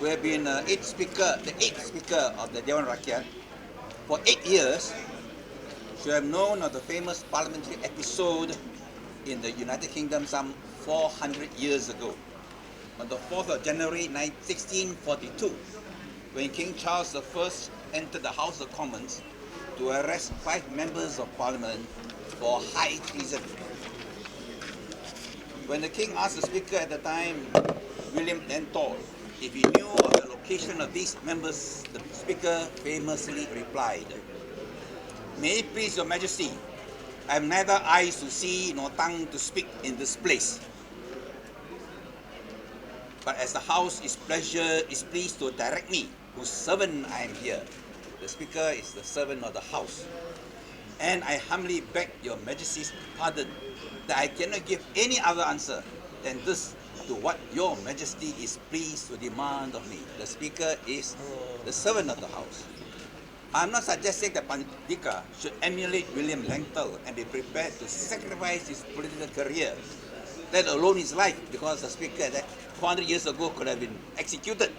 who have been the eighth speaker of the Dewan Rakyat for 8 years, should have known of the famous parliamentary episode in the United Kingdom some 400 years ago, on the 4th of January 1642, when King Charles I entered the House of Commons to arrest 5 members of Parliament for high treason. When the King asked the Speaker at the time, William Lenthal, if he knew of the location of these members, the Speaker famously replied, "May it please Your Majesty, I have neither eyes to see nor tongue to speak in this place. But as the House is pleased to direct me, whose servant I am here." The Speaker is the servant of the House. "And I humbly beg Your Majesty's pardon that I cannot give any other answer than this to what Your Majesty is pleased to demand of me." The Speaker is the servant of the House. I'm not suggesting that Pandika should emulate William Lenthal and be prepared to sacrifice his political career, let alone his life, because the Speaker that 400 years ago could have been executed,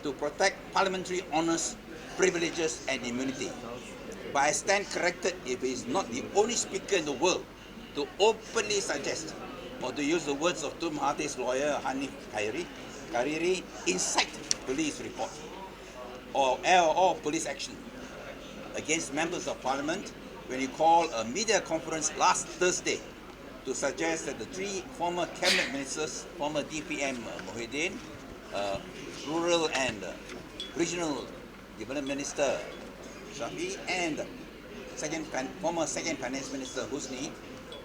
to protect parliamentary honours, privileges and immunity. But I stand corrected if he is not the only speaker in the world to openly suggest, or to use the words of Tun Mahathir's lawyer Hanif Kariri, incite police report or police action against members of Parliament when he called a media conference last Thursday to suggest that the 3 former cabinet ministers, former DPM Muhyiddin, Rural and Regional Development Minister Shafi, and former second Finance Minister Husni,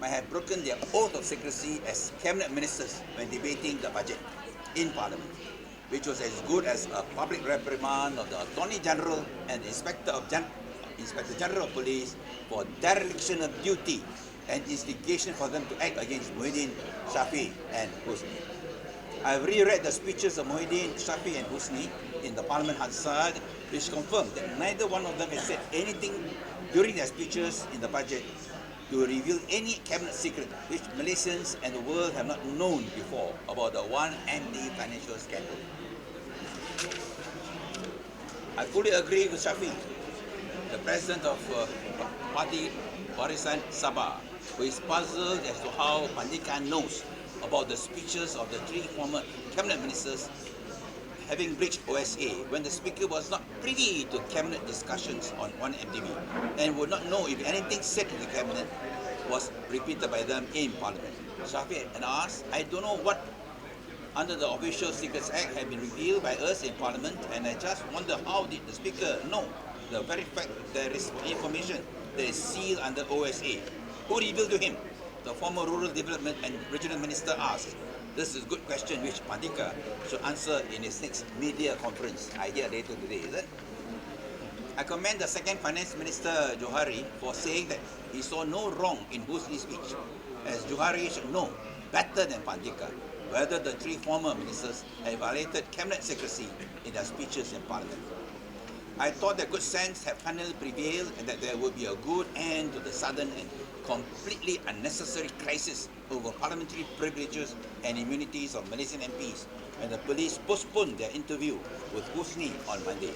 might have broken their oath of secrecy as cabinet ministers when debating the budget in Parliament, which was as good as a public reprimand of the Attorney General and Inspector General of Police for dereliction of duty and instigation for them to act against Muhyiddin, Shafi and Husni. I have reread the speeches of Muhyiddin, Shafi and Husni in the Parliament Hansard, which confirmed that neither one of them has said anything during their speeches in the budget to reveal any cabinet secret which Malaysians and the world have not known before about the 1MD financial scandal. I fully agree with Shafi, the president of Parti Barisan Sabah, who is puzzled as to how Pandika knows about the speeches of the 3 former cabinet ministers having breached OSA when the Speaker was not privy to cabinet discussions on 1MDB and would not know if anything said in the cabinet was repeated by them in Parliament. Shafi and asked, "I don't know what under the Official Secrets Act had been revealed by us in Parliament, and I just wonder how did the Speaker know the very fact there is information that is sealed under OSA? Who revealed to him?" The former Rural Development and Regional Minister asked. This is a good question which Pandika should answer in his next media conference, I hear later today, is it? I commend the second Finance Minister Johari for saying that he saw no wrong in Husni's speech, as Johari should know better than Pandika whether the 3 former ministers had violated cabinet secrecy in their speeches in Parliament. I thought that good sense had finally prevailed and that there would be a good end to the sudden and completely unnecessary crisis over parliamentary privileges and immunities of Malaysian MPs when the police postponed their interview with Husni on Monday.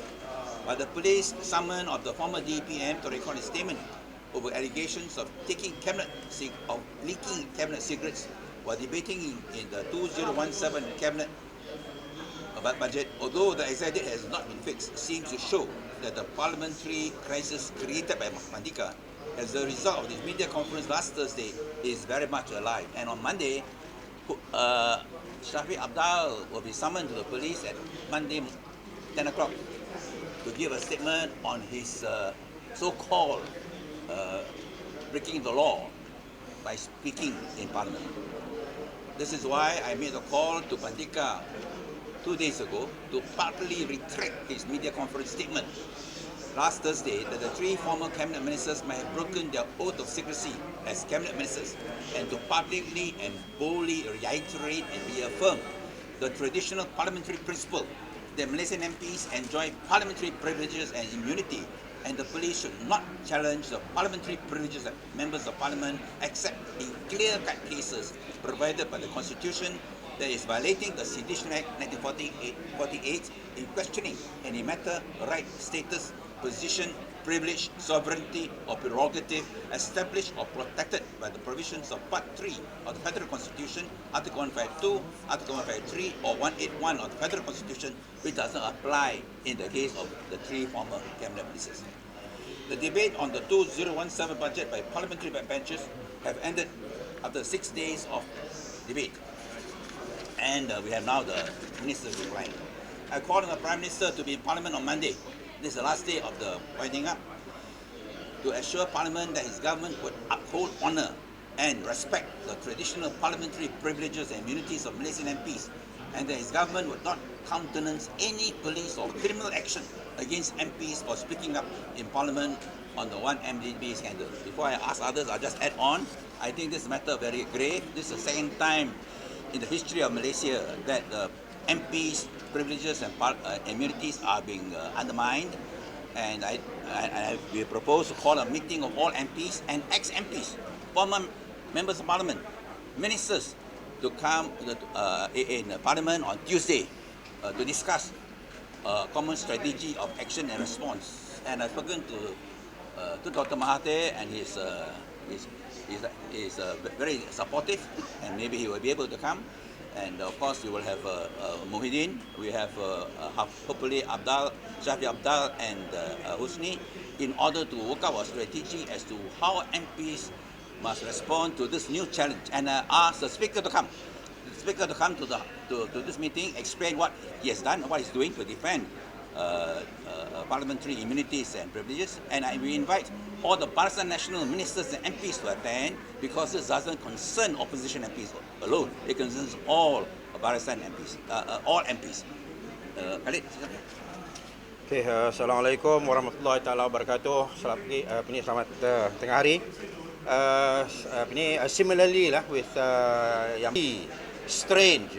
But the police summoned of the former DPM to record a statement over allegations of leaking cabinet secrets while debating in the 2017 cabinet budget, although the exact date has not been fixed, seems to show that the parliamentary crisis created by Pandika as a result of this media conference last Thursday is very much alive. And on Monday, Shafi Abdal will be summoned to the police at Monday 10 o'clock to give a statement on his so-called breaking the law by speaking in Parliament. This is why I made a call to Pandika 2 days ago to partly retract his media conference statement last Thursday that the 3 former cabinet ministers may have broken their oath of secrecy as cabinet ministers, and to publicly and boldly reiterate and reaffirm the traditional parliamentary principle that Malaysian MPs enjoy parliamentary privileges and immunity, and the police should not challenge the parliamentary privileges of members of Parliament except in clear-cut cases provided by the Constitution that is violating the Sedition Act 1948 in questioning any matter, right, status, position, privilege, sovereignty or prerogative established or protected by the provisions of Part 3 of the Federal Constitution, Article 152, Article 153 or 181 of the Federal Constitution, which does not apply in the case of the three former cabinet ministers. The debate on the 2017 budget by parliamentary backbenchers have ended after 6 days of debate. And we have now the ministers replying. I called on the Prime Minister to be in Parliament on Monday. This is the last day of the winding up, to assure Parliament that his government would uphold, honour and respect the traditional parliamentary privileges and immunities of Malaysian MPs, and that his government would not countenance any police or criminal action against MPs for speaking up in Parliament on the 1MDB scandal. Before I ask others, I'll just add on. I think this matter very grave. This is the second time in the history of Malaysia that MPs' privileges and immunities are being undermined, and we propose to call a meeting of all MPs and ex-MPs, former members of Parliament, ministers, to come in Parliament on Tuesday to discuss a common strategy of action and response. And I've spoken to Dr. Mahathir, and he's very supportive, and maybe he will be able to come. And of course, we will have Muhyiddin, we have hopefully Shafi Abdal and Husni, in order to work out a strategy as to how MPs must respond to this new challenge. And ask the Speaker to come. The Speaker to come to this meeting, explain what he has done, what he's doing to defend parliamentary immunities and privileges. And we invite all the Barisan National ministers and MPs to attend, because this doesn't concern opposition MPs alone. It concerns all Barisan MPs, all MPs. Khalid, silakan. Okay, Assalamualaikum warahmatullahi taala wabarakatuh. Selamat tengah hari. Similarly lah with yang strange,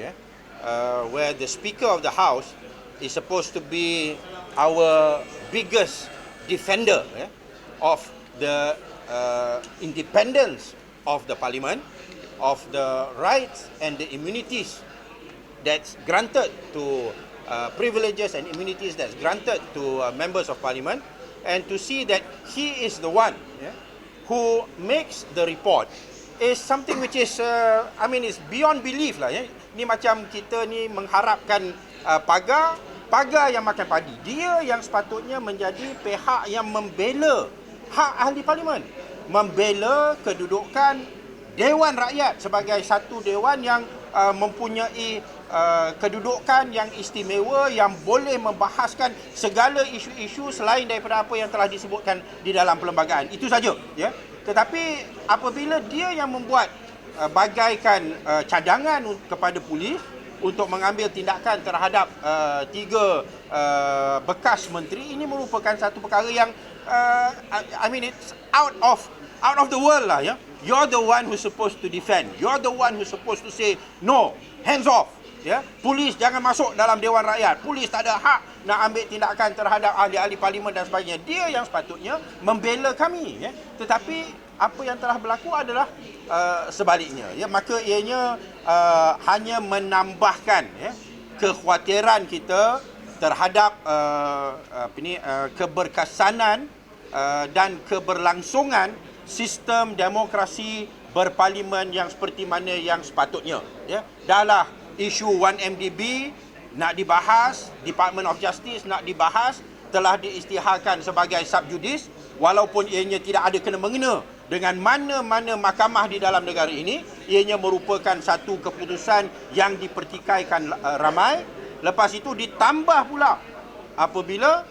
where the Speaker of the House is supposed to be our biggest defender of the independence of the Parliament, of the rights and the immunities that's granted to privileges and immunities that's granted to members of Parliament, and to see that he is the one who makes the report is something which is it's beyond belief lah. Ni macam kita ni mengharapkan pagar yang makan padi. Dia yang sepatutnya menjadi pihak yang membela hak ahli parlimen, membela kedudukan Dewan Rakyat sebagai satu dewan yang mempunyai kedudukan yang istimewa, yang boleh membahaskan segala isu-isu selain daripada apa yang telah disebutkan di dalam perlembagaan. Itu saja, ya. Tetapi apabila dia yang membuat bagaikan cadangan kepada polis untuk mengambil tindakan terhadap 3 bekas menteri, ini merupakan satu perkara yang it's out of the world lah, ya. You're the one who's supposed to defend. You're the one who's supposed to say no, hands off. Ya, polis jangan masuk dalam Dewan Rakyat. Polis tak ada hak nak ambil tindakan terhadap ahli-ahli parlimen dan sebagainya. Dia yang sepatutnya membela kami, ya. Tetapi apa yang telah berlaku adalah sebaliknya, ya. Maka ianya hanya menambahkan, ya, kekhawatiran kita terhadap keberkesanan dan keberlangsungan sistem demokrasi berparlimen yang seperti mana yang sepatutnya, ya. Dahlah isu 1MDB nak dibahas, Department of Justice nak dibahas, telah diisytiharkan sebagai subjudis, walaupun ianya tidak ada kena-mengena dengan mana-mana mahkamah di dalam negara ini. Ianya merupakan satu keputusan yang dipertikaikan ramai. Lepas itu ditambah pula apabila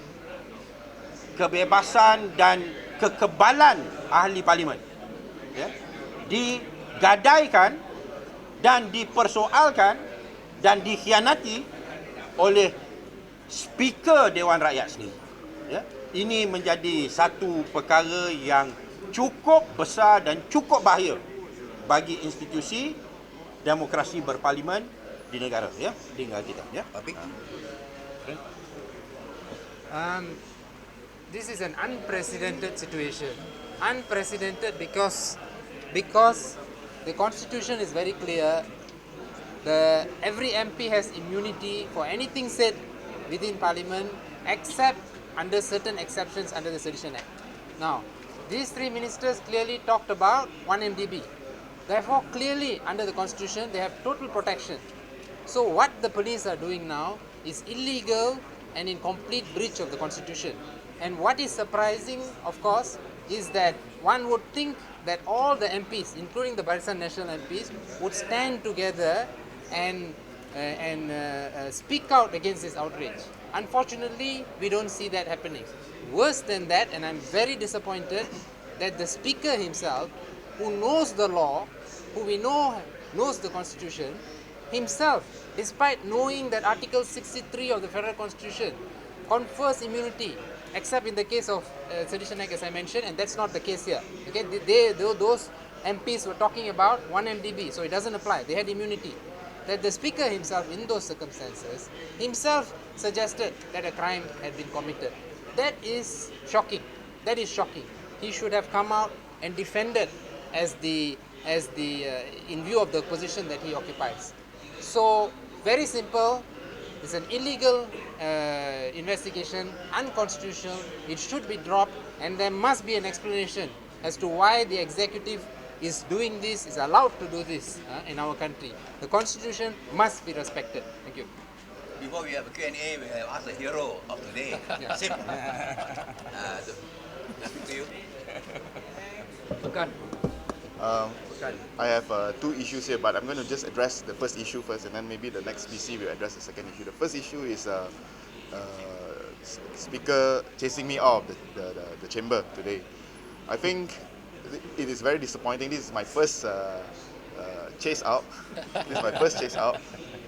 kebebasan dan kekebalan ahli parlimen, ya, digadaikan dan dipersoalkan dan dikhianati oleh Speaker Dewan Rakyat sendiri, ya. Ini menjadi satu perkara yang cukup besar dan cukup bahaya bagi institusi demokrasi berparlimen di negara, ya, di negara kita, ya. This is an unprecedented situation. Unprecedented because the constitution is very clear. every MP has immunity for anything said within Parliament, except under certain exceptions under the Sedition Act. Now, these three ministers clearly talked about 1 MDB. Therefore, clearly under the Constitution, they have total protection. So what the police are doing now is illegal and in complete breach of the Constitution. And what is surprising, of course, is that one would think that all the MPs, including the Barisan National MPs, would stand together and speak out against this outrage. Unfortunately, we don't see that happening. Worse than that, and I'm very disappointed that the Speaker himself, who knows the law, who we know knows the Constitution, himself, despite knowing that Article 63 of the Federal Constitution confers immunity, except in the case of Sedition Act, as I mentioned, and that's not the case here. Okay, those MPs were talking about 1 MDB, so it doesn't apply. They had immunity. That the Speaker himself, in those circumstances, himself suggested that a crime had been committed. That is shocking. That is shocking. He should have come out and defended as in view of the position that he occupies. So, very simple. It's an illegal investigation, unconstitutional. It should be dropped, and there must be an explanation as to why the executive is doing this, is allowed to do this in our country. The Constitution must be respected. Thank you. Before we have a Q&A, we have asked the hero of today, Sim. To you. Bukan. I have two issues here, but I'm going to just address the first issue first, and then maybe the next BC will address the second issue. The first issue is Speaker chasing me out of the chamber today. I think it is very disappointing. This is my first chase out. This is my first chase out,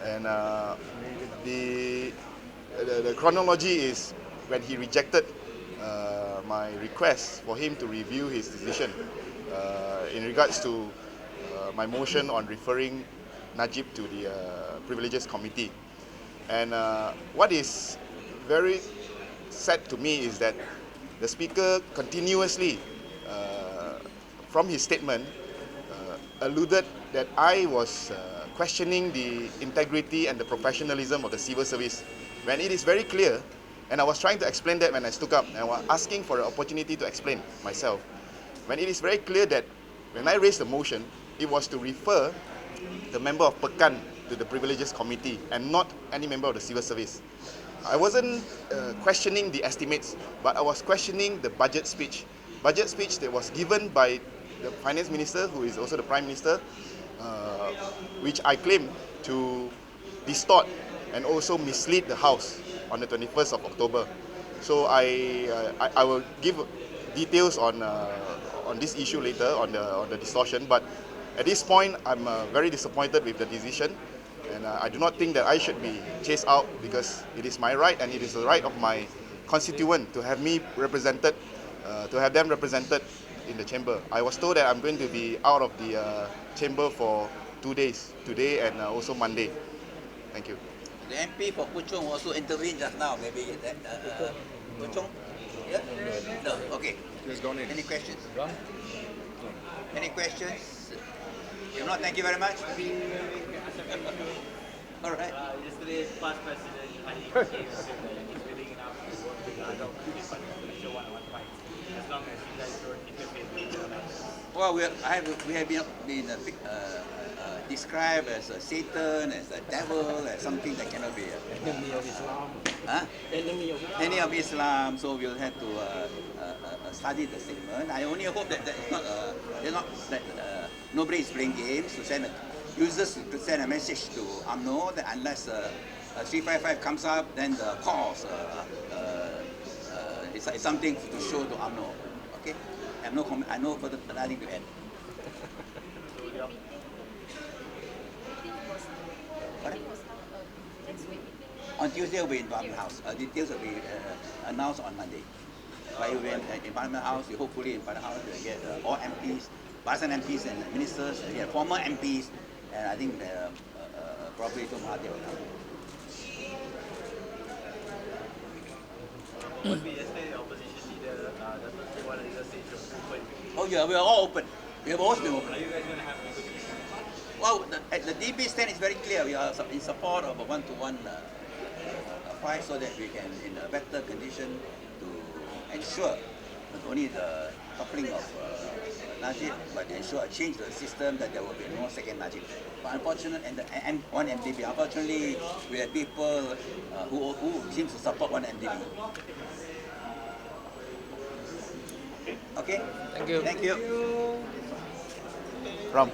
and the chronology is when he rejected my request for him to review his decision in regards to my motion on referring Najib to the Privileges Committee. And what is very sad to me is that the Speaker continuously, from his statement, alluded that I was questioning the integrity and the professionalism of the civil service, when it is very clear, and I was trying to explain that when I stood up, and I was asking for an opportunity to explain myself. When it is very clear that when I raised the motion, it was to refer the member of Pekan to the Privileges Committee and not any member of the civil service. I wasn't questioning the estimates, but I was questioning the budget speech. Budget speech that was given by the Finance Minister, who is also the Prime Minister, which I claim to distort and also mislead the House on the 21st of October. So I will give details on this issue later on the distortion. But at this point, I'm very disappointed with the decision, and I do not think that I should be chased out, because it is my right and it is the right of my constituent to have me represented, to have them represented in the chamber. I was told that I'm going to be out of the chamber for 2 days, today and also Monday. Thank you. The MP for Puchong also intervened just now. Maybe that Puchong? Yeah? No. Okay. Any questions? Any questions? If not, thank you very much. All right. Yesterday's past president, he's willing enough to work with the other parties to show one-on-one fights, as long as you guys don't interfere with the matters. Well, we have been described as a Satan, as a devil, as something that cannot be. Enemy of Islam. Huh? Enemy of Islam. Enemy of Islam. So we'll have to study the statement. I only hope that it's not that nobody is playing games to send users to send a message to UMNO that unless 355 comes up, then the cause is something to show to UMNO. Okay, I have no further nothing to add. On Tuesday, we'll be in Parliament House. Details will be announced on Monday. But we'll be in Parliament House. Hopefully, in Parliament House, we'll get all MPs, Barisan MPs and ministers, and former MPs, and I think probably Tom Mahathir will come. Yesterday, the opposition leader, one of the leaders said you're open. Oh yeah, we are all open. We have always been open. Are you guys going to have negotiations? Well, the DB stand is very clear. We are in support of a one-to-one fight so that we can, in a better condition, to ensure not only the coupling of najib, but ensure a change to the system that there will be no second najib. But unfortunately, and one MDB. Unfortunately, we have people who seem to support one MDB. Okay. Thank you. Thank you. Ram.